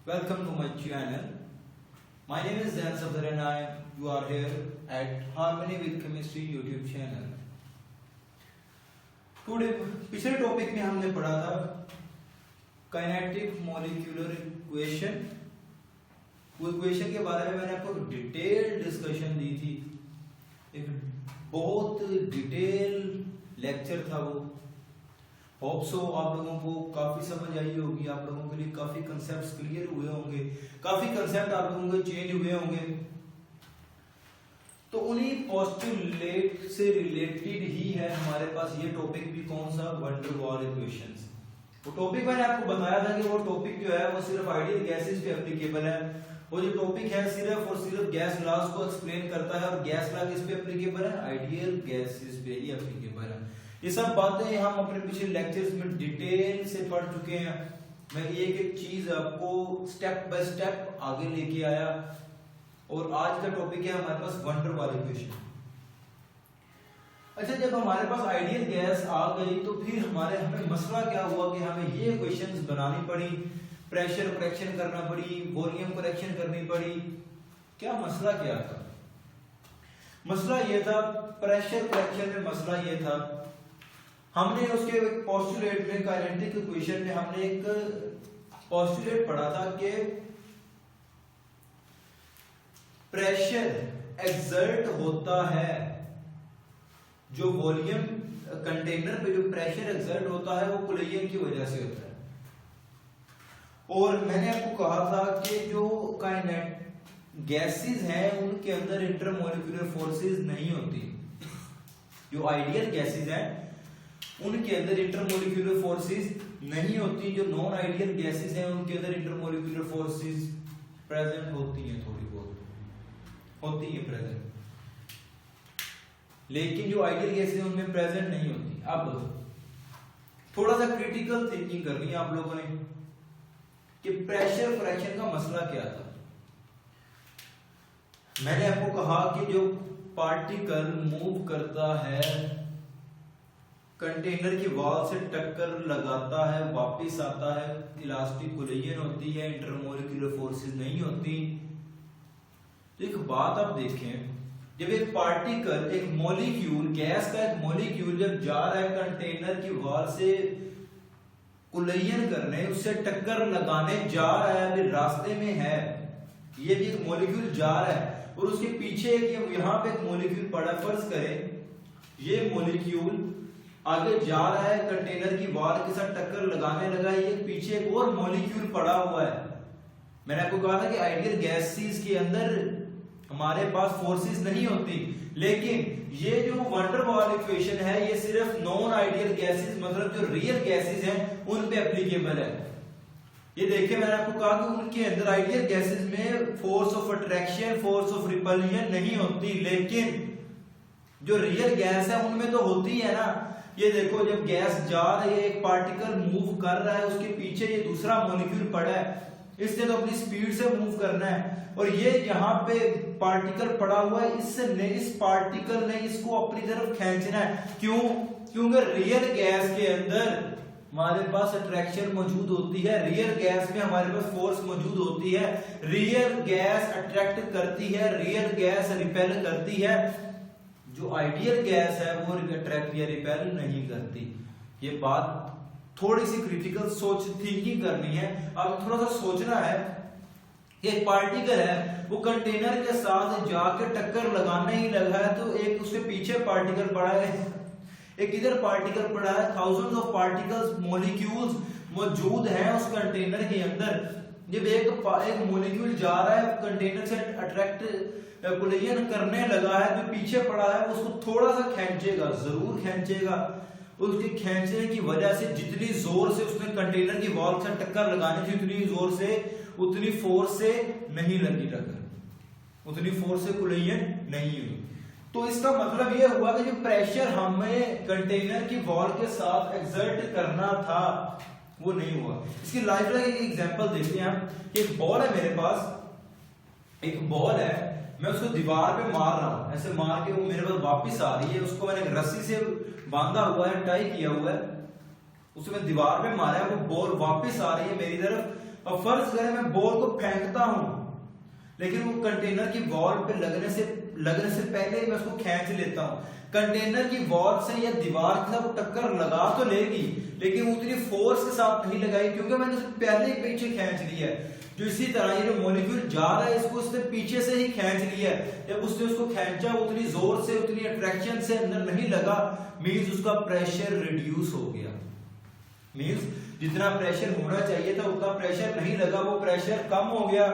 Welcome to my channel. My name is Zain Safdar and you are here at Harmony with Chemistry YouTube channel. Today पिछले topic में हमने पढ़ा था kinetic molecular equation. वो equation के बारे में मैंने आपको डिटेल डिस्कशन दी थी, एक बहुत डिटेल लेक्चर था वो। होप सो आप लोगों को काफी समझ आई होगी, आप लोगों के लिए काफी कंसेप्ट्स क्लियर हुए होंगे, काफी कंसेप्ट आप लोगों के चेंज हुए होंगे। तो उन्हीं पोस्टुलेट से रिलेटेड ही है हमारे पास ये टॉपिक भी, कौन सा, वैन डर वाल इक्वेशंस। वो टॉपिक मैंने आपको बताया था कि वो टॉपिक जो है वो सिर्फ आइडियल गैसेस पे एप्लीकेबल है। वो जो टॉपिक है सिर्फ और सिर्फ गैस लॉज को एक्सप्लेन करता है और गैस लॉ किस पे एप्लीकेबल है, आइडियल गैसेस पे ही एप्लीकेबल है। ये सब बातें हम अपने पिछले लेक्चर्स में डिटेल से पढ़ चुके हैं। मैं एक एक चीज आपको स्टेप बाय स्टेप आगे लेके आया और आज का टॉपिक है हमारे पास वैन डर वाल इक्वेशन। अच्छा, जब हमारे पास आइडियल गैस आ गई तो फिर हमें मसला क्या हुआ कि हमें ये इक्वेशंस बनानी पड़ी, प्रेशर करेक्शन करना पड़ी, वॉल्यूम करेक्शन करनी पड़ी। क्या मसला क्या था? मसला ये था, प्रेशर करेक्शन में मसला ये था, हमने उसके पोस्टुलेट में काइनेटिक इक्वेशन में हमने एक पोस्टुलेट पढ़ा था कि प्रेशर एक्सर्ट होता है, जो वॉल्यूम कंटेनर पे जो प्रेशर एक्सर्ट होता है वो कोलिजन की वजह से होता है। और मैंने आपको कहा था कि जो काइनेट गैसेस हैं उनके अंदर इंटरमोलिक्यूलर फोर्सेस नहीं होती। जो आइडियल गैसेस हैं उनके अंदर इंटरमोलिक्यूलर फोर्सेस नहीं होती। जो नॉन आइडियल गैसेस हैं उनके अंदर इंटरमोलिक्यूलर फोर्सेस प्रेजेंट होती हैं, थोड़ी बहुत होती है प्रेजेंट, लेकिन जो आइडियल गैसेस हैं उनमें प्रेजेंट नहीं होती। अब थोड़ा सा क्रिटिकल थिंकिंग करनी है आप लोगों ने कि प्रेशर फ्रैक्शन का मसला क्या था। मैंने आपको कहा कि जो पार्टिकल मूव करता है कंटेनर की वॉल से टक्कर लगाता है, वापस आता है, इलास्टिक कोलिजन होती है, इंटरमोलिक्यूलर फोर्सेस नहीं होती। तो एक बात आप देखें, जब एक पार्टिकल, एक मॉलिक्यूल, गैस का एक मॉलिक्यूल जब जा रहा है कंटेनर की वॉल से कोलिजन करने, उससे टक्कर लगाने जा रहा है, अभी रास्ते में है, ये भी एक मॉलिक्यूल जा रहा है और उसके पीछे एक यहाँ पे एक मॉलिक्यूल पड़ा। फर्ज करें ये मॉलिक्यूल आगे जा रहा है, कंटेनर की वॉल के साथ टक्कर लगाने लगा है, ये पीछे एक और मॉलिक्यूल पड़ा हुआ है। मैंने आपको कहा था कि आइडियल गैसेस के अंदर हमारे पास फोर्सेस नहीं होती, लेकिन ये जो वैन डर वाल इक्वेशन है ये सिर्फ नॉन आइडियल गैसेस, मतलब जो रियल गैसेस हैं उन पे एप्लीकेबल है। ये देखिए, मैंने आपको कहा कि उनके अंदर आइडियल गैसेस में force of attraction, force of repulsion नहीं होती, लेकिन जो रियल गैस है उनमें तो होती है ना। ये देखो, जब गैस जा रही है, एक पार्टिकल मूव कर रहा है, उसके पीछे ये दूसरा मॉलिक्यूल पड़ा है, इसने तो अपनी स्पीड से मूव करना है, और ये यहाँ पे पार्टिकल पड़ा हुआ है, इस पार्टिकल ने इसको अपनी तरफ खींचना है। क्यों? क्योंकि रियल गैस के अंदर हमारे पास अट्रैक्शन मौजूद होती है, रियल गैस में हमारे पास फोर्स मौजूद होती है, रियल गैस अट्रैक्ट करती है, रियल गैस रिपेल करती है। जो आइडियल गैस है वो अट्रैक्ट या रिपेल नहीं करती। ये बात थोड़ी सी क्रिटिकल सोच थिंकिंग करनी है, अब थोड़ा सा सोचना है कि एक पार्टिकल है वो कंटेनर के साथ जाके टक्कर लगाने ही लगा है, तो एक उसके पीछे पार्टिकल पड़ा है, एक इधर पार्टिकल पड़ा है, थाउजेंड्स ऑफ पार्टिकल्स, मॉलिक्यूल्स मौजूद हैं उस कंटेनर के अंदर। जब एक मॉलिक्यूल जा रहा है कंटेनर से अट्रैक्ट कोलिजन करने लगा है, जो पीछे पड़ा है उसको थोड़ा सा खींचेगा, जरूर खींचेगा। उसके खींचने की वजह से जितनी जोर से उसने कंटेनर की वॉल से टक्कर लगानी थी उतनी जोर से, उतनी फोर्स से नहीं लगी टक्कर, उतनी फोर्स से कोलिजन नहीं हुई। तो इसका मतलब यह हुआ कि जो प्रेशर हमें कंटेनर की वॉल के साथ एक्सर्ट करना था वो नहीं हुआ। इसकी लाइफ का एक एग्जांपल देखते हैं हम कि एक बॉल है मेरे पास, एक बॉल है, मैं उसको दीवार पे मार रहा हूं, ऐसे मार के वो मेरे पास वापस आ रही है, उसको मैंने रस्सी से बांधा हुआ है, टाई किया हुआ है, उसे मैं दीवार पे मारा है, वो बॉल वापस आ रही है मेरी तरफ, अब फर्ज करें मैं बॉल को फेंकता हूं, लेकिन वो कंटेनर की वॉल पे लगने से पहले मैं उसको खींच लेता हूं। कंटेनर की वॉल से या दीवार के साथ वो टक्कर लगा तो लेगी, लेकिन उतनी फोर्स के साथ नहीं लगाई, क्योंकि मैंने उसे पहले ही पीछे खींच लिया है। जो इसी तरह ये जो मॉलिक्यूल जा रहा है, इसको उसने पीछे से ही खींच लिया है। जब उसने उसको खींचा, उतनी जोर से, उतनी अट्रैक्शन से अंदर नहीं लगा, मींस उसका प्रेशर रिड्यूस हो गया। मींस जितना प्रेशर होना चाहिए था उतना प्रेशर नहीं लगा, वो प्रेशर कम हो गया।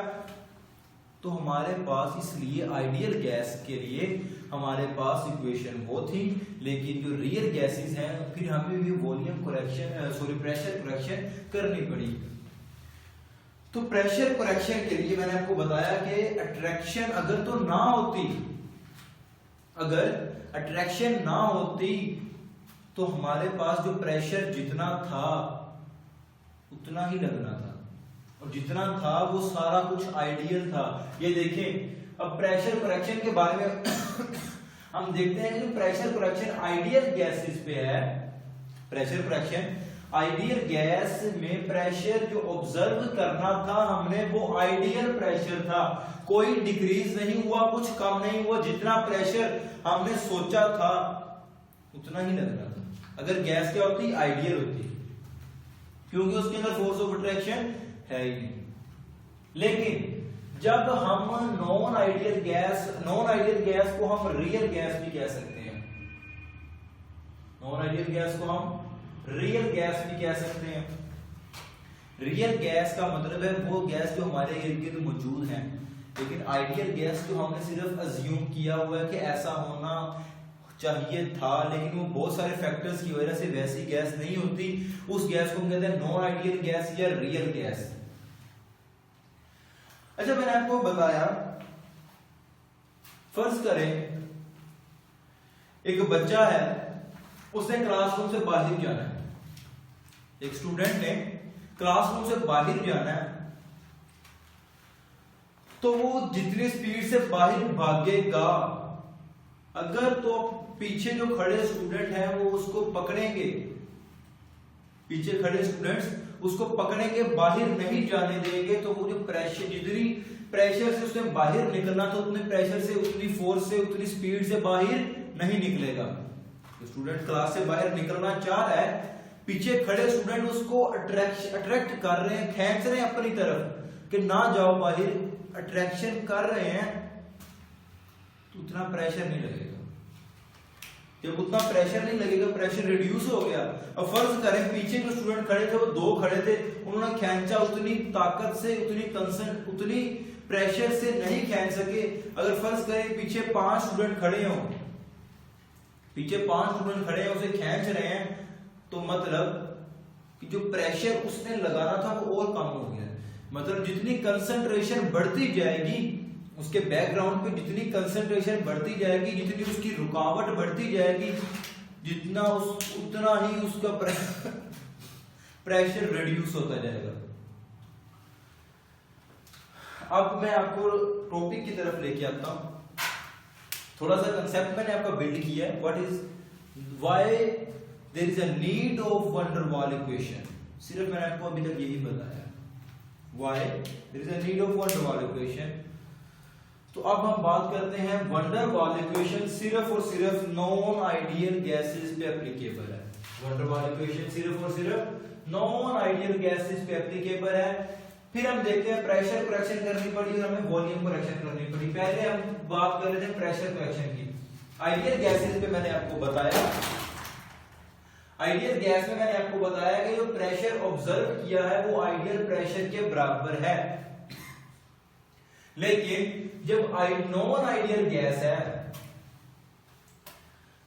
तो हमारे पास इसलिए आइडियल गैस के लिए हमारे पास इक्वेशन वो थी, लेकिन जो रियल गैसेस हैं फिर हमें भी वॉल्यूम करेक्शन प्रेशर करेक्शन करनी पड़ी। तो प्रेशर करेक्शन के लिए मैंने आपको बताया कि अट्रैक्शन अगर तो ना होती, अगर अट्रैक्शन ना होती तो हमारे पास जो प्रेशर जितना था उतना ही लगना था, और जितना था वो सारा कुछ आइडियल था। ये देखें, अब प्रेशर करेक्शन के बारे में हम देखते हैं कि प्रेशर करेक्शन आइडियल गैसेस पे है। प्रेशर करेक्शन आइडियल गैस में प्रेशर जो ऑब्जर्व करना था हमने, वो आइडियल प्रेशर था। कोई डिक्रीज नहीं हुआ, कुछ कम नहीं हुआ, जितना प्रेशर हमने सोचा था उतना ही लगना था। अगर गैस क्या होती, आइडियल होती, क्योंकि उसके अंदर फोर्स ऑफ अट्रैक्शन है ही नहीं। लेकिन जब हम नॉन आइडियल गैस को हम रियल गैस भी कह सकते हैं, नॉन आइडियल गैस को हम रियल गैस भी कह सकते हैं। रियल गैस का मतलब है वो गैस जो हमारे इर्द गिर्द मौजूद है, लेकिन आइडियल गैस जो हमने सिर्फ अज्यूम किया हुआ है कि ऐसा होना चाहिए था, लेकिन वो बहुत सारे फैक्टर्स की वजह से वैसी गैस नहीं होती, उस गैस को हम कहते हैं नॉन आइडियल गैस या रियल गैस। अच्छा, मैंने आपको बताया, फर्ज करें एक बच्चा है, उसने क्लासरूम से बाहर जाना है। एक स्टूडेंट ने क्लासरूम से बाहर जाना है, तो वो जितनी स्पीड से बाहर भागेगा, अगर तो पीछे जो खड़े स्टूडेंट हैं वो उसको पकड़ेंगे, पीछे खड़े स्टूडेंट्स उसको पकड़ेंगे, बाहर नहीं जाने देंगे, तो वो जो प्रेशर, जितनी प्रेशर से उसने बाहर निकलना था उतने प्रेशर से, उतनी फोर्स से, उतनी स्पीड से बाहर नहीं निकलेगा। तो स्टूडेंट क्लास से बाहर निकलना चाह रहा है, पीछे खड़े स्टूडेंट उसको अट्रैक्ट कर रहे हैं, खींच रहे हैं अपनी तरफ कि ना जाओ बाहर, अट्रैक्शन कर रहे हैं, तो उतना प्रेशर नहीं लगेगा। जब उतना प्रेशर नहीं लगेगा, प्रेशर रिड्यूस हो गया। अब फर्ज करें पीछे जो स्टूडेंट खड़े थे वो दो खड़े थे, उन्होंने खींचा, उतनी ताकत से, उतनी प्रेशर से नहीं खींच सके। अगर फर्ज करें पीछे 5 स्टूडेंट खड़े हों, पीछे 5 स्टूडेंट खड़े हैं, उसे खींच रहे हैं, तो मतलब कि जो प्रेशर उसने लगाना था वो और कम हो गया। मतलब जितनी कंसंट्रेशन बढ़ती जाएगी, उसके बैकग्राउंड पे जितनी कंसंट्रेशन बढ़ती जाएगी, जितनी उसकी रुकावट बढ़ती जाएगी, उतना ही उसका प्रेशर रिड्यूस होता जाएगा। अब मैं आपको टॉपिक की तरफ लेके आता हूं। थोड़ा सा कंसेप्ट मैंने आपका बिल्ड किया है, why there is a need of van der Waals equation. सिर्फ मैंने आपको अभी तक यही बताया, why there is a need of van der Waals equation. तो अब हम बात करते हैं वंडर वॉल इक्वेशन सिर्फ और सिर्फ नॉन आइडियल गैसेस पे एप्लीकेबल है। वंडर वॉल इक्वेशन सिर्फ और सिर्फ नॉन आइडियल गैसेस पे एप्लीकेबल है। फिर हम देखते हैं प्रेशर करेक्शन करनी पड़ी और हमें वॉल्यूम करेक्शन करनी पड़ी। पहले हम बात कर रहे थे प्रेशर करेक्शन की। आइडियल गैसेस पे मैंने आपको बताया, आइडियल गैस में मैंने आपको बताया कि जो प्रेशर ऑब्जर्व किया है वो आइडियल प्रेशर के बराबर है। लेकिन जब नॉन आइडियल गैस है,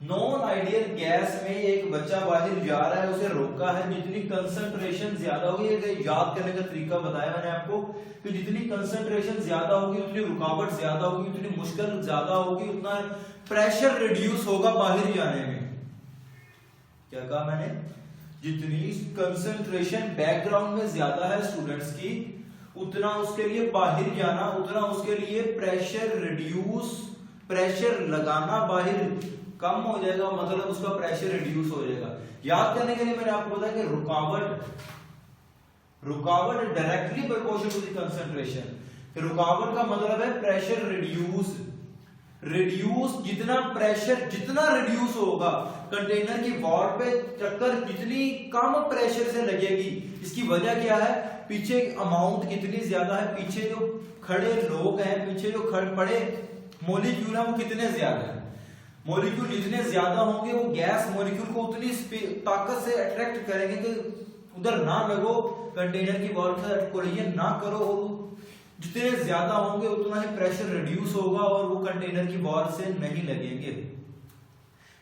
नॉन आइडियल गैस में एक बच्चा बाहर जा रहा है, उसे रोका है, जितनी कंसंट्रेशन ज्यादा होगी, याद करने का तरीका बताया मैंने आपको कि जितनी कंसंट्रेशन ज्यादा होगी उतनी रुकावट ज्यादा होगी, उतनी मुश्किल ज्यादा होगी, उतना प्रेशर रिड्यूस होगा बाहर जाने में। क्या कहा मैंने? जितनी कंसंट्रेशन बैकग्राउंड में ज्यादा है स्टूडेंट्स की, उतना उसके लिए बाहर जाना, उतना उसके लिए प्रेशर रिड्यूस, प्रेशर लगाना बाहर कम हो जाएगा, मतलब उसका प्रेशर रिड्यूस हो जाएगा। याद करने के लिए मैंने आपको बताया कि रुकावट रुकावट directly proportional to the concentration. रुकावट का मतलब है प्रेशर रिड्यूस, जितना प्रेशर जितना रिड्यूस होगा, कंटेनर की वॉल पे टक्कर जितनी कम प्रेशर से लगेगी। इसकी वजह क्या है, पीछे अमाउंट कितनी ज्यादा है, पीछे जो खड़े लोग हैं, पीछे जो पड़े मॉलिक्यूल है वो कितने ज्यादा है। मॉलिक्यूल जितने ज्यादा होंगे वो गैस मॉलिक्यूल को उतनी ताकत से अट्रैक्ट करेंगे कि उधर ना लगो, कंटेनर की वॉल का कोलिजन ना करो, और जितने ज्यादा होंगे उतना ही प्रेशर रिड्यूस होगा और वो कंटेनर की वॉल से नहीं लगेंगे।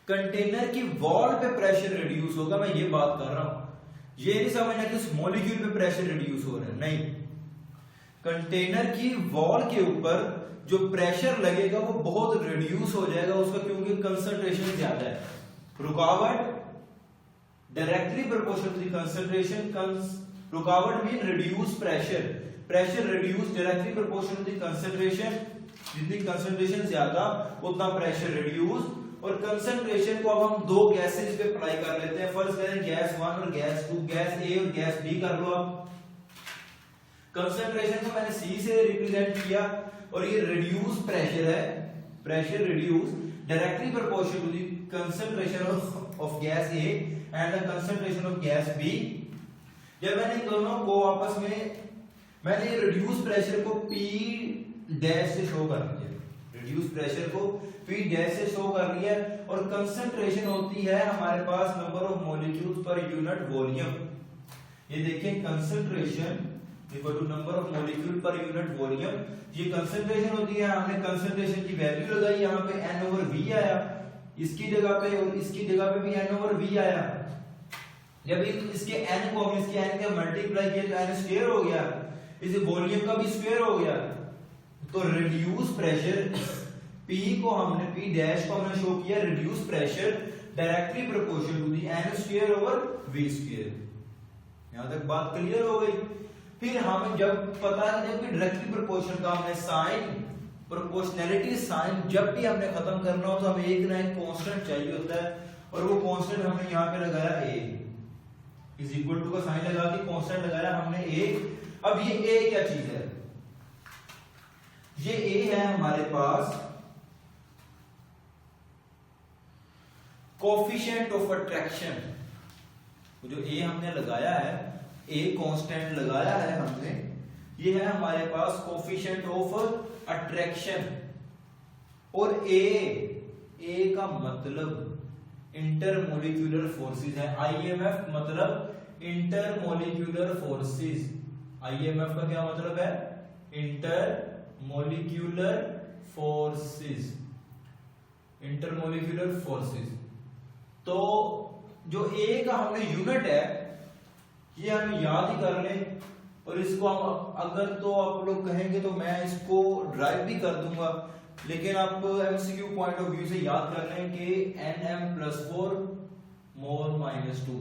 कंटेनर की वॉल पे प्रेशर रिड्यूस होगा, मैं ये बात कर रहा हूं। ये नहीं समझना कि उस मॉलिक्यूल पे प्रेशर रिड्यूस हो रहा है, नहीं। कंटेनर की वॉल के ऊपर जो प्रेशर लगेगा वो बहुत रिड्यूस हो जाएगा उसका, क्योंकि कंसंट्रेशन ज्यादा है। रुकावट directly proportional to the concentration. रुकावट mean reduce pressure, pressure reduce directly proportional to the concentration. जितनी कंसंट्रेशन ज्यादा उतना प्रेशर रिड्यूस। और कंसंट्रेशन को अब हम दो गैसेज पे अप्लाई कर लेते हैं। फर्स्ट करें गैस 1 और गैस 2, गैस ए और गैस बी कर लो। अब कंसंट्रेशन को मैंने सी से रिप्रेजेंट किया और ये रिड्यूस प्रेशर है, pressure reduce directly proportional to the concentration of gas A and the concentration of gas B. जब मैंने दोनों को आपस में, मैंने रिड्यूस प्रेशर को P डैश से शो कर दिया, रिड्यूस प्रेशर को P डैश से शो कर लिया। और कंसंट्रेशन होती है हमारे पास number of molecules per unit volume. ये देखिए concentration equal to number of molecule per unit volume, ये कंसंट्रेशन होती है। हमने कंसंट्रेशन की वैल्यू लगाई, यहाँ पे N/V आया, इसकी जगह पे और इसकी जगह पे भी N/V आया। जब इसके N को हमने इसके N का मल्टीप्लाई किया तो N स्क्वायर हो गया, इस वॉल्यूम का भी स्क्वायर हो गया। तो रिड्यूस प्रेशर P को हमने P डैश को हमने शो किया reduce pressure directly proportional to the N square over V square. यहां तक बात क्लियर हो गई। फिर हमें जब पता है जब भी डायरेक्टली प्रोपोर्शनल का हमने साइन, प्रोपोर्शनैलिटी साइन जब भी हमने खत्म करना हो तो हमें एक ना एक कांस्टेंट चाहिए होता है, और वो कांस्टेंट हमने यहां पे लगाया a इज इक्वल टू का साइन लगा के कांस्टेंट लगाया हमने a। अब ये a क्या चीज है, ये a है हमारे पास कोफिशिएंट ऑफ अट्रैक्शन। जो a हमने लगाया है, a कांस्टेंट लगाया है हमने, ये है हमारे पास कोफिशिएंट ऑफ अट्रैक्शन। और a का मतलब इंटरमोलिक्यूलर फोर्सेस है, IMF मतलब इंटरमोलिक्यूलर फोर्सेस। IMF का क्या मतलब है, इंटरमोलिक्यूलर फोर्सेस, इंटरमोलिक्यूलर फोर्सेस। तो जो A का हमने यूनिट है ये हम याद ही कर लें, और इसको हम अगर तो आप लोग कहेंगे तो मैं इसको ड्राइव भी कर दूंगा, लेकिन आप MCQ पॉइंट ऑफ व्यू से याद कर लें कि Nm+4 मोल -2।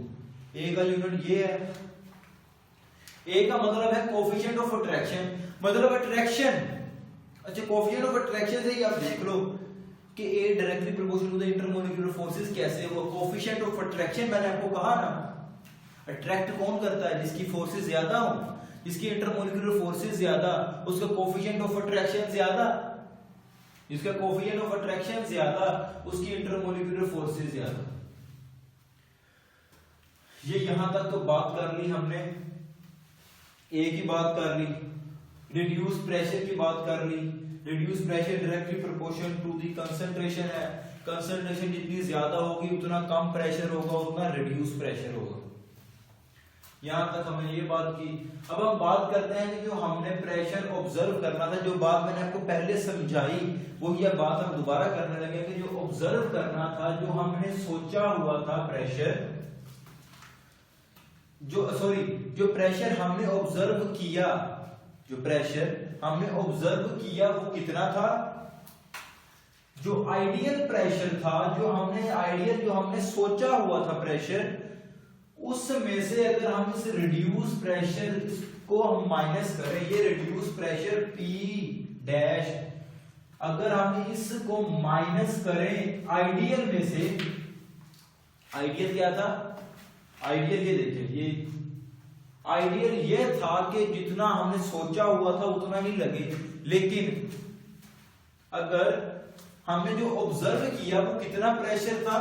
A का यूनिट ये है। A का मतलब है कोफिशिएंट ऑफ अट्रैक्शन, मतलब अट्रैक्शन। अच्छा, कोफिशिएंट ऑफ अट्रैक्शन से ही आप देख लो कि A directly proportional to the intermolecular forces कैसे हुआ। कोफिशिएंट ऑफ अट्रैक्शन मैंने आपको कहा ना, अट्रैक्ट कौन करता है, जिसकी फोर्सेस ज्यादा हो, जिसकी इंटरमोलिक्यूलर फोर्सेस ज्यादा, उसका कोफिशिएंट ऑफ अट्रैक्शन ज्यादा, जिसका कोफिशिएंट ऑफ अट्रैक्शन ज्यादा उसकी इंटरमोलिक्यूलर फोर्सेस ज्यादा। ये यहां तक तो बात कर ली हमने, A की बात कर ली, रिड्यूस प्रेशर की बात कर ली। Reduce pressure directly proportional to the concentration है, कंसंट्रेशन जितनी ज्यादा होगी उतना कम प्रेशर होगा, उतना रिड्यूस प्रेशर होगा। यहां तक हमने ये बात की। अब हम बात करते हैं कि जो हमने प्रेशर ऑब्जर्व करना था, जो बात मैंने आपको पहले समझाई वो ये बात हम दोबारा करने लगे कि जो ऑब्जर्व करना था, जो हमने सोचा हुआ था प्रेशर, जो प्रेशर हमने ऑब्जर्व किया, जो प्रेशर हमने ऑब्जर्व किया वो कितना था, जो आइडियल प्रेशर था, जो हमने सोचा हुआ था प्रेशर, उसमें से अगर हम इस रिड्यूस प्रेशर को हम माइनस करें, ये रिड्यूस प्रेशर P डैश, अगर हम इसको माइनस करें आइडियल में से, आइडियल क्या था, आइडियल ये देखिए, ये आइडियल ये था कि जितना हमने सोचा हुआ था उतना ही लगे, लेकिन अगर हमने जो ऑब्जर्व किया वो कितना प्रेशर था,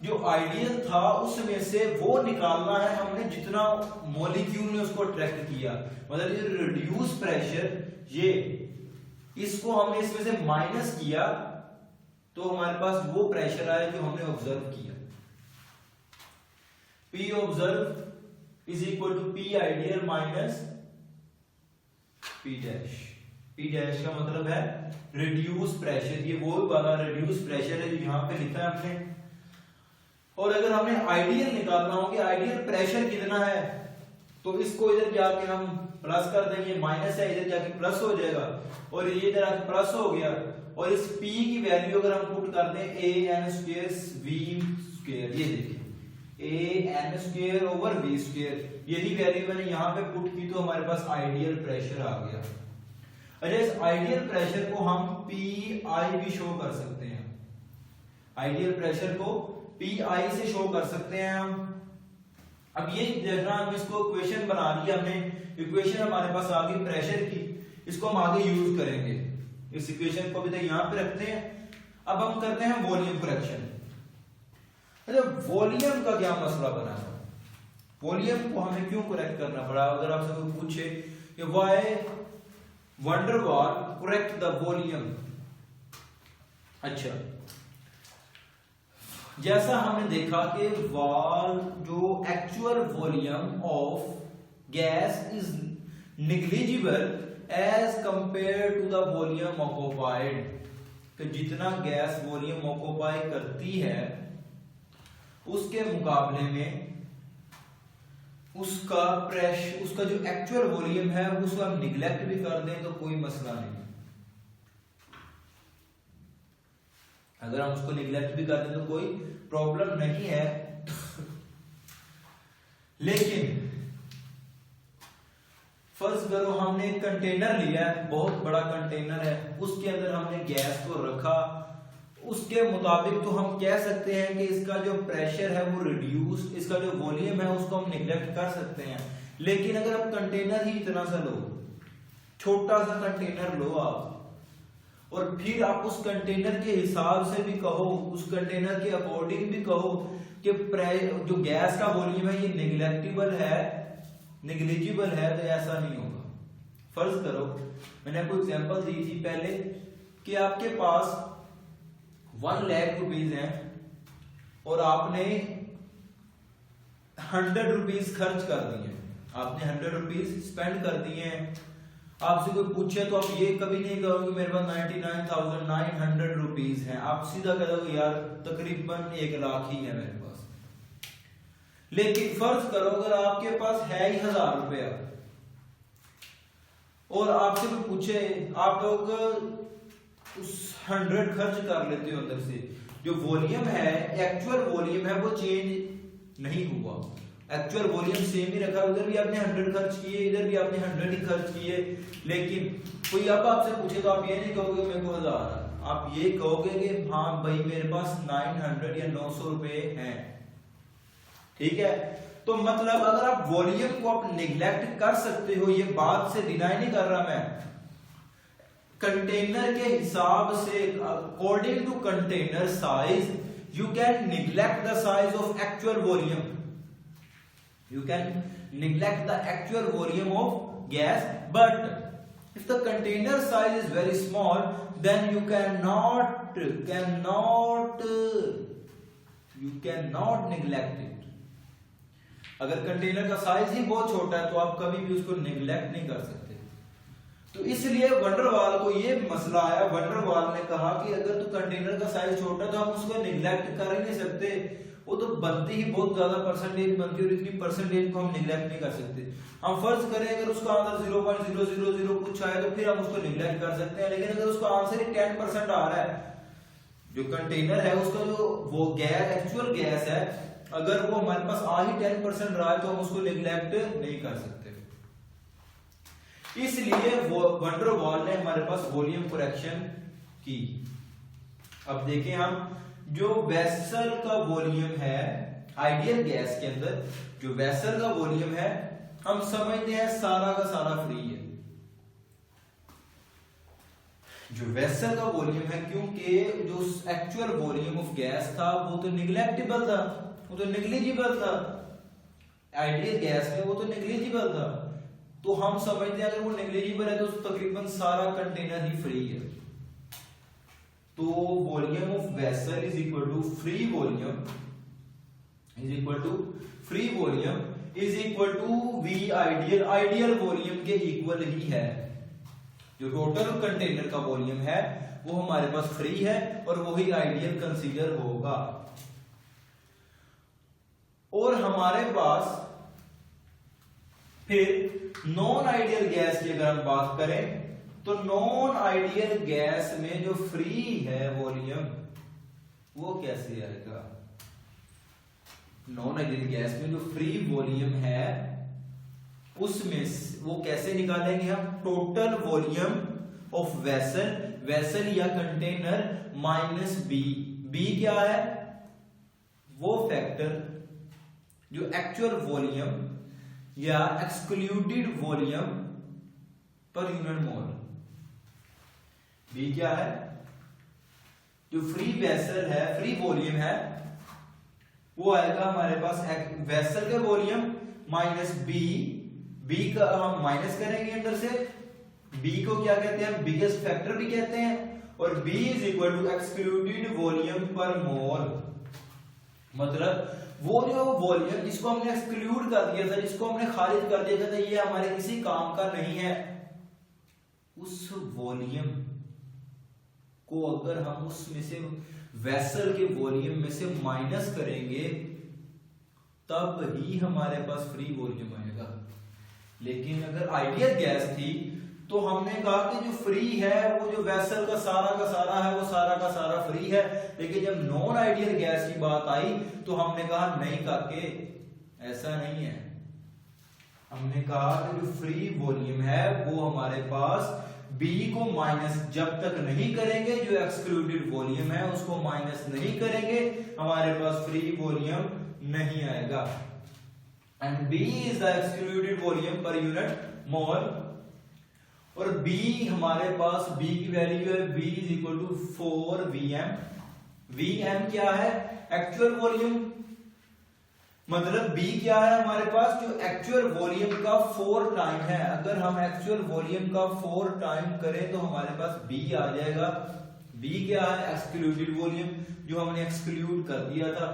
जो आइडियल था उसमें से वो निकालना है हमने जितना मॉलिक्यूल ने उसको अट्रैक्ट किया, मतलब ये रिड्यूस प्रेशर, ये इसको हमने इसमें से माइनस किया तो हमारे पास वो प्रेशर आया जो हमने ऑब्जर्व किया। P observe is equal to P ideal minus P dash. P dash का मतलब है रिड्यूस प्रेशर, ये वो वाला रिड्यूस प्रेशर है जो यहां पे लिखा है हमने। और अगर हमने आइडियल निकालना हो कि आइडियल प्रेशर कितना है, तो इसको इधर जाके हम प्लस कर देंगे, माइनस है इधर जाके प्लस हो जाएगा, और ये इधर आके प्लस हो गया, और इस P की वैल्यू अगर हम पुट कर दें an² v², ये देखिए an² v², यही वैल्यू मैंने यहां पे पुट की तो हमारे पास आइडियल प्रेशर आ गया। अच्छा, इस आइडियल प्रेशर को हम PI भी शो कर सकते हैं, आइडियल प्रेशर को PI से शो कर सकते हैं हम। अब ये देखना, हम इसको इक्वेशन बना लिया हमने, इक्वेशन हमारे पास आ गई प्रेशर की, इसको हम आगे यूज करेंगे। इस इक्वेशन को भी तो यहां पे रखते हैं। अब हम करते हैं वॉल्यूम करेक्शन। अच्छा, वॉल्यूम का क्या मसला बना है, वॉल्यूम को हमें क्यों करेक्ट करना पड़ा? अगर आपसे कोई पूछे कि व्हाई वैन डर वाल करेक्ट द वॉल्यूम, अच्छा, जैसा हमने देखा कि वाल जो actual volume of gas is negligible as compare to the volume occupied, कि जितना गैस वॉल्यूम ऑक्युपाई करती है उसके मुकाबले में उसका प्रेशर, उसका जो एक्चुअल वॉल्यूम है उसको हम निगलेक्ट भी कर दें तो कोई मसला नहीं। अगर हम उसको निगलेक्ट भी कर दें तो कोई प्रॉब्लम नहीं है। लेकिन फर्ज करो हमने एक कंटेनर लिया है, बहुत बड़ा कंटेनर है, उसके अंदर हमने गैस को रखा, उसके मुताबिक तो हम कह सकते हैं कि इसका जो प्रेशर है वो रिड्यूस, इसका जो वॉल्यूम है उसको हम निगलेक्ट कर सकते हैं। लेकिन अगर आप कंटेनर ही इतना सा लो, छोटा सा कंटेनर लो आप, और फिर आप उस कंटेनर के हिसाब से भी कहो, उस कंटेनर के अकॉर्डिंग भी कहो कि जो गैस का वॉल्यूम है ये निगलेक्टेबल है, निग्लिजिबल है, तो ऐसा नहीं होगा। फर्ज करो मैंने आपको एग्जांपल दी थी पहले कि आपके पास 1 लाख रुपीस है और आपने 100 रुपीस खर्च कर दिए, आपने 100 रुपीस स्पेंड कर दिए हैं। आपसे कोई पूछे तो आप ये कभी नहीं कहोगे मेरे पास 99,900 रुपीस हैं, आप सीधा कह दोगे यार तकरीबन 1 लाख ही है मेरे पास। लेकिन फर्ज करो अगर आपके पास है ही 1000 रुपया और आपसे कोई पूछे, आप लोग उस 100 खर्च कर लेते हो, अंदर से जो वॉल्यूम है, एक्चुअल वॉल्यूम है वो चेंज नहीं हुआ, एक्चुअल वॉल्यूम सेम ही रखा, उधर भी आपने 100 खर्च किए, इधर भी आपने 100 ही खर्च किए। लेकिन कोई अब आपसे पूछे तो आप ये नहीं कहोगे मेरे को 1000, आप ये कहोगे कि हाँ भाई मेरे पास 900 या 900 रुपए हैं, ठीक है। तो मतलब अगर आप वॉल्यूम को आप निगलेक्ट कर सकते हो, ये बात से डिनाई नहीं कर रहा मैं, कंटेनर के हिसाब से according to container size you can neglect the size of actual volume, you can neglect the actual volume of gas, but if the container size is very small then you cannot neglect it। अगर container का size ही बहुत छोटा है तो आप कभी भी उसको निगलेक्ट नहीं कर सकते। तो इसलिए वैन डर वाल को ये मसला आया, वैन डर वाल ने कहा कि अगर तो कंटेनर का साइज छोटा है तो हम उसको निगलेक्ट कर ही नहीं सकते, वो तो बनती ही बहुत ज्यादा परसेंटेज बनती है और इतनी परसेंटेज को हम निगलेक्ट नहीं कर सकते। हम फर्ज करें अगर उसका आंसर 0.000 कुछ आए तो फिर हम उसको निगलेक्ट कर सकते हैं, लेकिन अगर उसका आंसर ही 10% आ रहा है, जो कंटेनर है उसका जो वो गैस एक्चुअल गैस है अगर वो हमारे पास आ ही 10% रहा है तो हम उसको निगलेक्ट नहीं कर सकते। इसलिए वैन डर वाल ने हमारे पास वॉल्यूम करेक्शन की। अब देखें हम जो वेसल का वॉल्यूम है आइडियल गैस के अंदर, जो वेसल का वॉल्यूम है हम समझते हैं सारा का सारा फ्री है। जो वेसल का वॉल्यूम है, क्योंकि जो एक्चुअल वॉल्यूम ऑफ गैस था वो तो निग्लेक्टेबल था, वो तो निग्लिजिबल था, आइडियल गैस में वो तो निग्लिजिबल था, तो हम समझते हैं अगर वो निग्लिजिबल है तो तकरीबन सारा कंटेनर ही फ्री है। तो volume of vessel is equal to free volume is equal to v ideal, ideal volume के इक्वल ही है। जो टोटल कंटेनर का वॉल्यूम है वो हमारे पास फ्री है और वही आइडियल कंसीडर होगा। और हमारे पास फिर नॉन आइडियल गैस की अगर हम बात करें तो नॉन आइडियल गैस में जो फ्री है वॉल्यूम वो कैसे आएगा? नॉन आइडियल गैस में जो फ्री वॉल्यूम है उसमें वो कैसे निकालेंगे हम? टोटल वॉल्यूम ऑफ वेसल या कंटेनर माइनस बी क्या है? वो फैक्टर जो एक्चुअल वॉल्यूम या excluded volume per unit mole. B क्या है? जो फ्री वेसल है, फ्री वॉल्यूम है, वो आएगा हमारे पास वेसल का वॉल्यूम माइनस बी का हम माइनस करेंगे अंदर से। बी को क्या कहते हैं? बिगेस्ट फैक्टर भी कहते हैं। और b is equal to excluded volume per mole. मतलब वो जो वॉल्यूम जिसको हमने एक्सक्लूड कर दिया था, जिसको हमने खारिज कर दिया था, ये हमारे किसी काम का नहीं है, उस वॉल्यूम को अगर हम उसमें से वेसल के वॉल्यूम में से माइनस करेंगे तब ही हमारे पास फ्री वॉल्यूम आएगा। लेकिन अगर आइडियल गैस थी तो हमने कहा कि जो फ्री है वो जो वेसल का सारा है वो सारा का सारा फ्री है। लेकिन जब नॉन आइडियल गैस की बात आई तो हमने कहा नहीं काके, ऐसा नहीं है। हमने कहा कि जो फ्री वॉल्यूम है वो हमारे पास बी को माइनस जब तक नहीं करेंगे, जो एक्सक्लूडेड वॉल्यूम है उसको माइनस नहीं करेंगे, हमारे पास फ्री वॉल्यूम नहीं आएगा। And b is the excluded volume per unit mole. और B हमारे पास B की वैल्यू है B is equal to 4 VM। VM क्या है? Actual volume. मतलब B क्या है हमारे पास? जो एक्चुअल वॉल्यूम का 4 टाइम है। अगर हम एक्चुअल वॉल्यूम का 4 टाइम करें तो हमारे पास B आ जाएगा। B क्या है? एक्सक्लूडेड वॉल्यूम, जो हमने एक्सक्लूड कर दिया था।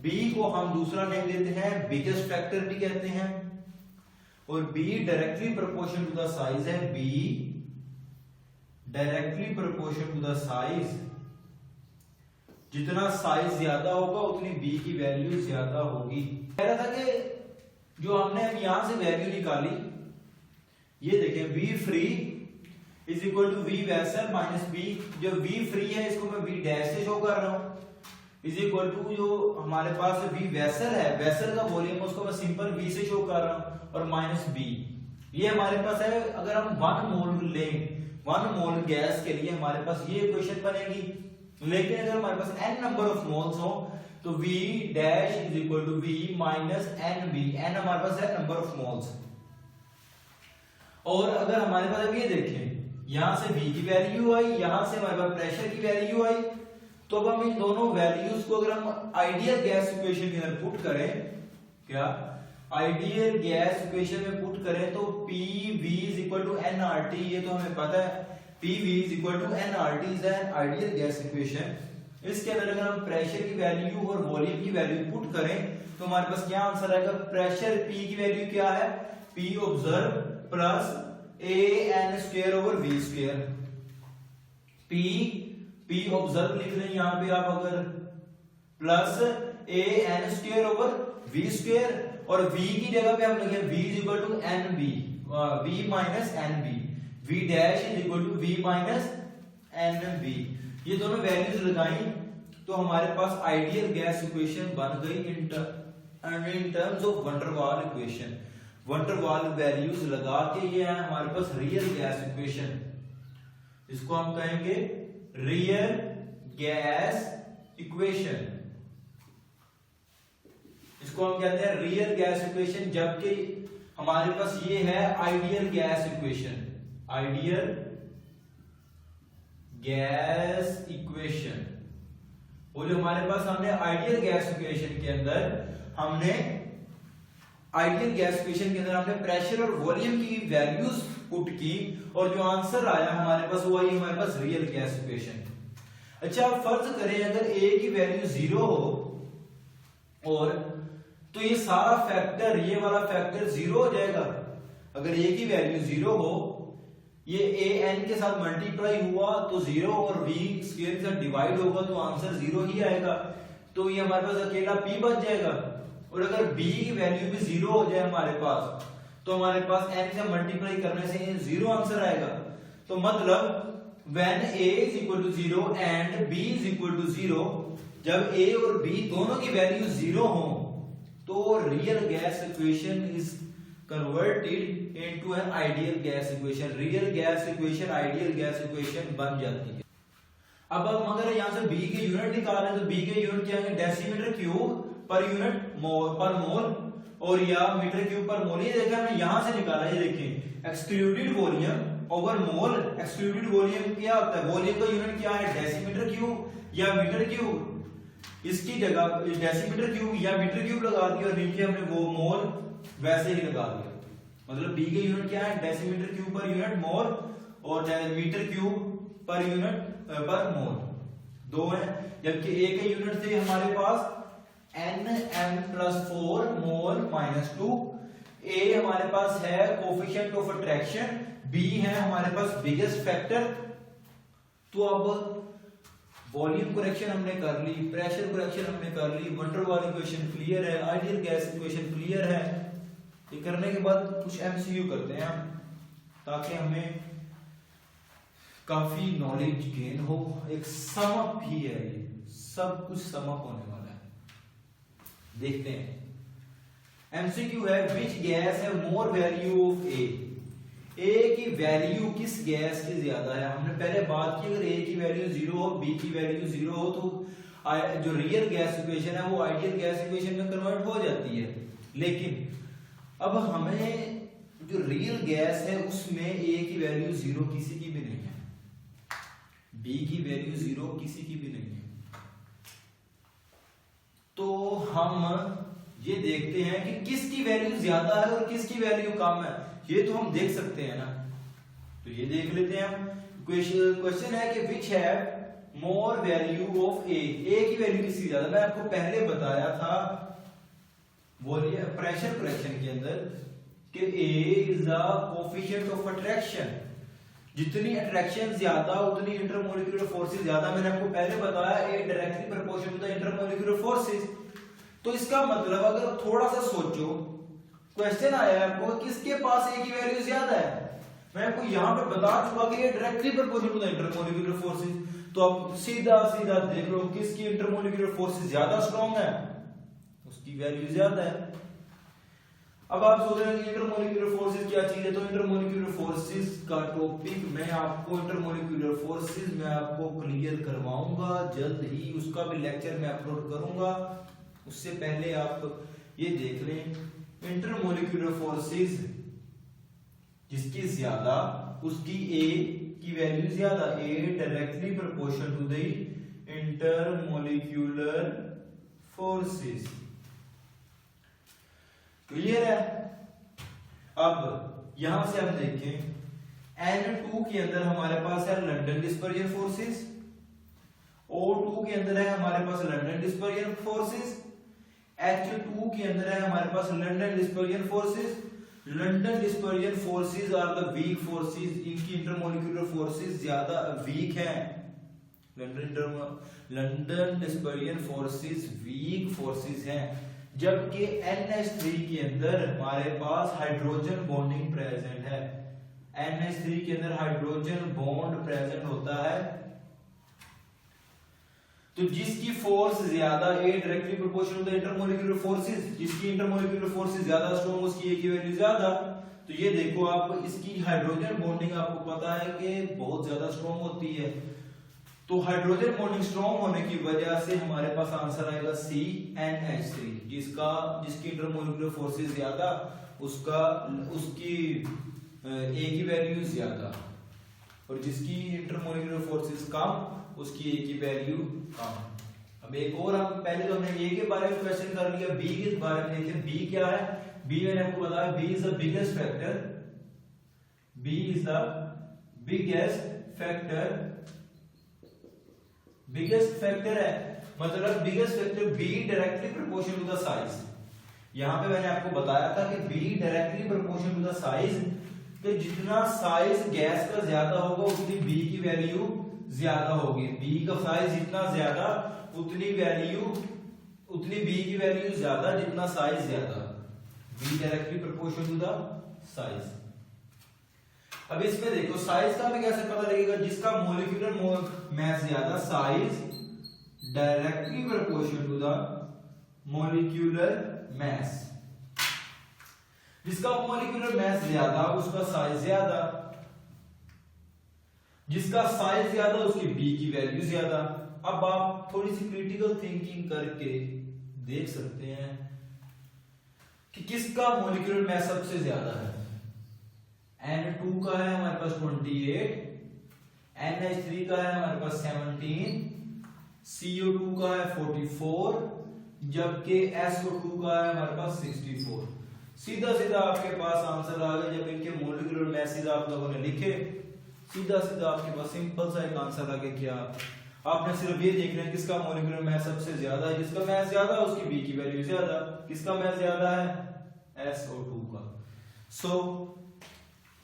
B को हम दूसरा नेम देते हैं बिगेस्ट फैक्टर भी कहते हैं। और B directly proportion to the size है। B directly proportion to the size, जितना साइज ज्यादा होगा उतनी B की वैल्यू ज्यादा होगी। कह रहा था कि जो हमने यहां से वैल्यू निकाली, ये देखें V free is equal to V vessel minus B। जो V फ्री है इसको मैं V डैश से शो कर रहा हूं, इज इक्वल टू जो हमारे पास V वेसल है, वेसल का वॉल्यूम उसको मैं सिंपल V से शो कर रहा हूं, और माइनस B। ये हमारे पास है। अगर हम 1 मोल लें, 1 मोल गैस के लिए हमारे पास ये इक्वेशन बनेगी। लेकिन अगर हमारे पास n नंबर ऑफ मोल्स हो तो V dash is equal to V minus NB। n हमारे पास है नंबर ऑफ मोल्स। और अगर हमारे पास अब ये देखें, यहां से V की वैल्यू आई, यहां से हमारे पास प्रेशर की वैल्यू आई, तो अब हम इन दोनों वैल्यूज को अगर हम आइडियल गैस इक्वेशन के अंदर पुट करें, क्या आइडियल गैस इक्वेशन में पुट करें तो PV is equal to nRT। ये तो हमें पता है, PV is equal to nRT is an ideal gas equation. इसके अंदर अगर हम प्रेशर की वैल्यू और वॉल्यूम की वैल्यू पुट करें तो हमारे पास क्या आंसर आएगा? प्रेशर P की वैल्यू क्या है? P observe plus AN square over V square. P observe लिख रहे हैं यहां पे आप, अगर plus AN square over V square, और V की जगह पे हम लिखे V is equal to NB, V minus NB। V dash is equal to V minus NB। ये दोनों वैल्यूज लगाई तो हमारे पास आइडियल गैस इक्वेशन बन गई in terms of van der वाल इक्वेशन। वैन डर वाल वैल्यूज लगा के ये है हमारे पास रियल गैस इक्वेशन। इसको हम कहेंगे रियल गैस इक्वेशन। इसको हम कहते हैं रियल गैस इक्वेशन, जबकि हमारे पास ये है ideal gas equation, ideal gas equation. वो जो हमारे पास हमने आइडियल गैस इक्वेशन के अंदर हमने आइडियल गैस इक्वेशन के अंदर हमने प्रेशर और वॉल्यूम की वैल्यूज पुट की और जो आंसर आया हमारे पास वो आई हमारे पास रियल गैस इक्वेशन। अच्छा, आप फर्ज करें अगर ए की वैल्यू 0 हो और तो ये सारा फैक्टर, ये वाला फैक्टर 0 हो जाएगा। अगर ए की वैल्यू 0 हो, ये ए एन के साथ मल्टीप्लाई हुआ तो 0 और v स्क्वायर के साथ डिवाइड होगा तो आंसर 0 ही आएगा। तो ये हमारे पास अकेला p बच जाएगा। और अगर b की वैल्यू भी 0 हो जाए हमारे पास तो हमारे पास n से मल्टीप्लाई करने से 0 आंसर आएगा। तो मतलब when a is equal to 0 and b is equal to 0, जब a और b दोनों की वैल्यू 0 हो तो real gas equation is converted into an ideal gas equation. Real gas equation ideal gas equation बन जाती है। अब हम अगर यहां से b के यूनिट निकालें तो b के यूनिट क्या है, डेसीमीटर क्यूब पर यूनिट पर मोल और या मीटर क्यूब पर मोल। ये देखा हमने यहां से निकाला, ये देखिए एक्सक्लूडेड वॉल्यूम ओवर मोल। एक्सक्लूडेड वॉल्यूम क्या होता है, वॉल्यूम का यूनिट क्या है, डेसीमीटर क्यूब या मीटर क्यूब। इसकी जगह डेसीमीटर क्यूब या मीटर क्यूब लगा दिया और नीचे हमने वो मोल वैसे ही लगा दिया। मतलब b के यूनिट क्या है, डेसीमीटर क्यूब पर यूनिट मोल और मीटर क्यूब पर यूनिट पर मोल दो है। जबकि a के यूनिट थे हमारे पास nm+4 मोल -2। a हमारे पास है कोफिशिएंट ऑफ अट्रैक्शन, b है हमारे पास बिगेस्ट फैक्टर। तो अब वॉल्यूम करेक्शन हमने कर ली, प्रेशर करेक्शन हमने कर ली, वंडर वाल इक्वेशन क्लियर है, आइडियल गैस इक्वेशन क्लियर है। ये करने के बाद कुछ एमसीक्यू करते हैं हम ताकि हमें काफी नॉलेज गेन हो। एक सम अप भी है, ये सब कुछ सम अप होने वाला है। देखते हैं। एमसीक्यू है विच गैस है मोर वैल्यू ऑफ ए की वैल्यू किस गैस की ज्यादा है। हमने पहले बात की अगर ए की वैल्यू 0 हो, बी की वैल्यू 0 हो तो जो रियल गैस इक्वेशन है वो आइडियल गैस इक्वेशन में कन्वर्ट हो जाती है। लेकिन अब हमें जो रियल गैस है उसमें ए की वैल्यू 0 किसी की भी नहीं है, बी की वैल्यू 0 किसी की भी नहीं है। तो हम ये देखते हैं कि किसकी वैल्यू ज्यादा है और किसकी वैल्यू कम है, ये तो हम देख सकते हैं ना। तो ये देख लेते हैं हम। क्वेश्चन है कि विच है मोर वैल्यू ऑफ ए की वैल्यू किसकी ज्यादा। मैं आपको पहले बताया था वॉल्यूम प्रेशर करेक्शन के अंदर कि A is the coefficient of attraction. जितनी अट्रैक्शन ज्यादा उतनी इंटरमोलिक्यूलर फोर्सेस ज्यादा। मैंने आपको पहले बताया A directly proportional to the intermolecular forces. तो इसका मतलब अगर थोड़ा सा सोचो, क्वेश्चन आया आपको किसके पास ए की वैल्यू ज्यादा है, मैं आपको यहां पे बता चुका कि ये directly proportional to the intermolecular forces. तो अब सीधा सीधा देख लो किसकी इंटरमोलिक्यूलर फोर्सेस ज्यादा स्ट्रांग है, उसकी वैल्यू ज्यादा है। अब आप सोच रहे हैं कि इंटरमोलिक्यूलर फोर्सेस क्या चीज है, तो इंटरमोलिक्यूलर फोर्सेस का टॉपिक मैं आपको इंटरमोलिक्यूलर फोर्सेस मैं आपको क्लियर करवाऊंगा जल्द ही, उसका भी लेक्चर मैं अपलोड करूंगा। उससे पहले आप ये देख लें इंटरमोलिक्यूलर फोर्सेस जिसकी ज्यादा उसकी ए की वैल्यू ज्यादा, A directly proportional to the intermolecular forces. Clear है। अब यहां से हम देखें N2 के अंदर हमारे पास है लंदन डिस्पर्जन फोर्सेस, O2 के अंदर है हमारे पास लंदन डिस्पर्जन फोर्सेस, H2 के अंदर है हमारे पास London dispersion forces. London dispersion forces are the weak forces, इनकी इंटरमोलिक्यूलर फोर्सेस ज्यादा वीक हैं। London dispersion forces weak forces हैं, जबकि NH3 के अंदर हमारे पास हाइड्रोजन बॉन्डिंग प्रेजेंट है। NH3 के अंदर हाइड्रोजन बॉन्ड प्रेजेंट होता है। तो जिसकी फोर्स ज्यादा A directly proportional to the intermolecular forces, जिसकी इंटरमोलिक्यूलर फोर्सेस ज्यादा स्ट्रांग उसकी ए की वैल्यू ज्यादा। तो ये देखो आप इसकी हाइड्रोजन बॉन्डिंग आपको पता है कि बहुत ज्यादा स्ट्रांग होती है। तो हाइड्रोजन बॉन्डिंग स्ट्रॉन्ग होने की वजह से हमारे पास आंसर आएगा CnH3, जिसकी इंटरमोलिकुलर फोर्सेस ज्यादा, उसकी A की वैल्यू ज्यादा, और जिसकी इंटरमोलिकुलर फोर्सेस कम उसकी A की वैल्यू कम। अब एक और, हम पहले तो हमने A के बारे में क्वेश्चन कर लिया, B के बारे में देखें। B क्या है? B मैंने आपको बताया, B is the biggest factor, B is the biggest factor, biggest factor है मतलब biggest factor B directly proportional to the size. यहां पे मैंने आपको बताया था कि B directly proportional to the size, कि जितना साइज गैस का ज्यादा होगा उतनी B की वैल्यू ज्यादा होगी। B का साइज जितना ज्यादा उतनी B की वैल्यू ज्यादा, जितना साइज ज्यादा। B directly proportional to the size. अब इसमें देखो साइज का हमें कैसे पता लगेगा? जिसका मोलिकुलर मास ज्यादा, size directly proportional to the molecular mass. जिसका मोलिकुलर मास ज्यादा उसका साइज ज्यादा, जिसका साइज ज्यादा उसकी B की वैल्यू ज्यादा। अब आप थोड़ी सी क्रिटिकल थिंकिंग करके देख सकते हैं कि किसका मोलिकुलर मास सबसे ज्यादा है। N2 का है हमारे पास 28, NH3 का है हमारे पास 17, CO2 का है 44, जबकि SO2 का है हमारे पास 64। सीधा सीधा आपके पास आंसर आ गया। जब इनके मोलिकुलर मासेस आप लोगों ने लिखे, सीधा सीधा आपके पास सिंपल सा एक आंसर आ गया। क्या आपने सिर्फ ये देखना है किसका मोलिकुलर मास सबसे ज्यादा है। जिसका मास ज्यादा उसकी B की वैल्यू ज्यादा। किसका मास ज्यादा है? SO2 का। सो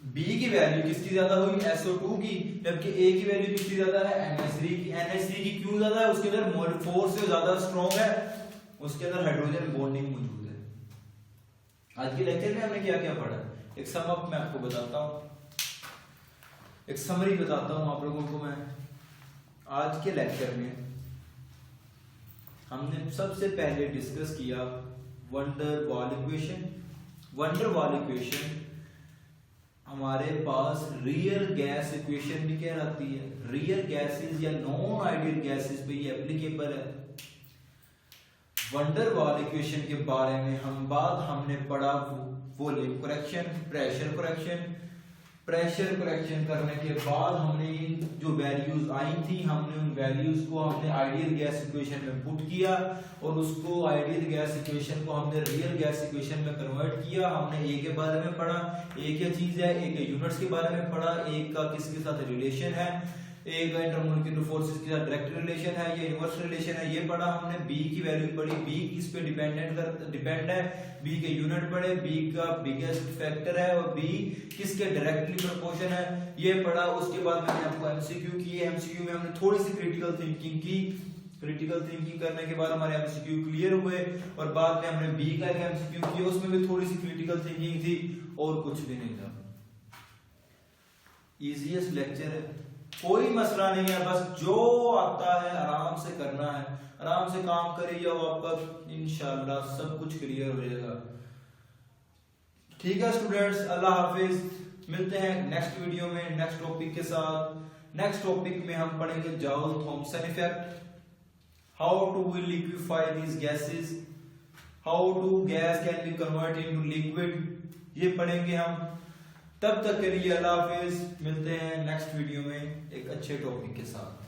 B की वैल्यू किसकी ज्यादा हुई? SO2 की, जबकि A की वैल्यू किसकी ज्यादा है? NH3 की। NH3 की क्यों ज्यादा है? उसके अंदर मोल फोर्स से ज्यादा स्ट्रांग है, उसके अंदर हाइड्रोजन बॉन्डिंग मौजूद है। आज के लेक्चर में हमने क्या क्या पढ़ा? एक सम अप मैं आपको बताता हूं, एक समरी बताता हूं आप लोगों को मैं। आज के लेक्चर में हमने सबसे पहले डिस्कस किया wonder Waals equation. Wonder Waals equation हमारे पास रियल गैस इक्वेशन भी कहलाती है। रियल गैसेस या नॉन आइडियल गैसेस पे ये एप्लीकेबल है। वंडर वॉल इक्वेशन के बारे में हमने पढ़ा volume correction, pressure correction. Pressure correction करने के बाद हमने इन जो वैल्यूज आई थी, हमने उन वैल्यूज को हमने आइडियल गैस इक्वेशन में पुट किया और उसको आइडियल गैस इक्वेशन को हमने रियल गैस इक्वेशन में कन्वर्ट किया। हमने ए के बारे में पढ़ा, ए क्या चीज है, ए के यूनिट्स के बारे में पढ़ा, ए का किसके साथ रिलेशन है, ए का इंटरमोलिकुलर फोर्सेस के साथ डायरेक्ट रिलेशन है, ये इनवर्स रिलेशन है, ये पढ़ा हमने। बी की वैल्यू पढ़ी, बी किस पे डिपेंड है, बी के यूनिट पढ़े, बी का बिगेस्ट फैक्टर है और बी किसके डायरेक्टली प्रोपोर्शन है, ये पढ़ा। उसके बाद मैंने आपको एमसीक्यू किए। एमसीक्यू में हमने थोड़ी सी क्रिटिकल थिंकिंग की। क्रिटिकल थिंकिंग करने के बाद हमारे एमसीक्यू क्लियर हुए और बाद में हमने बी का एक एमसीक्यू किया, उसमें भी थोड़ी सी क्रिटिकल थिंकिंग थी और कुछ भी नहीं था। इजीएस्ट लेक्चर है, कोई मसला नहीं है, बस जो आता है आराम से करना है, आराम से काम करे जाओ, आपका इंशाल्लाह सब कुछ क्लियर हो जाएगा। ठीक है स्टूडेंट्स, अल्लाह हाफिज। मिलते हैं नेक्स्ट वीडियो में नेक्स्ट टॉपिक के साथ। नेक्स्ट टॉपिक में हम पढ़ेंगे Joule Thomson effect, how to liquefy these gases, how to gas can be convert into liquid, ये पढ़ेंगे हम। तब तक के लिए अल्लाह हाफिज। मिलते हैं नेक्स्ट वीडियो में एक अच्छे टॉपिक के साथ।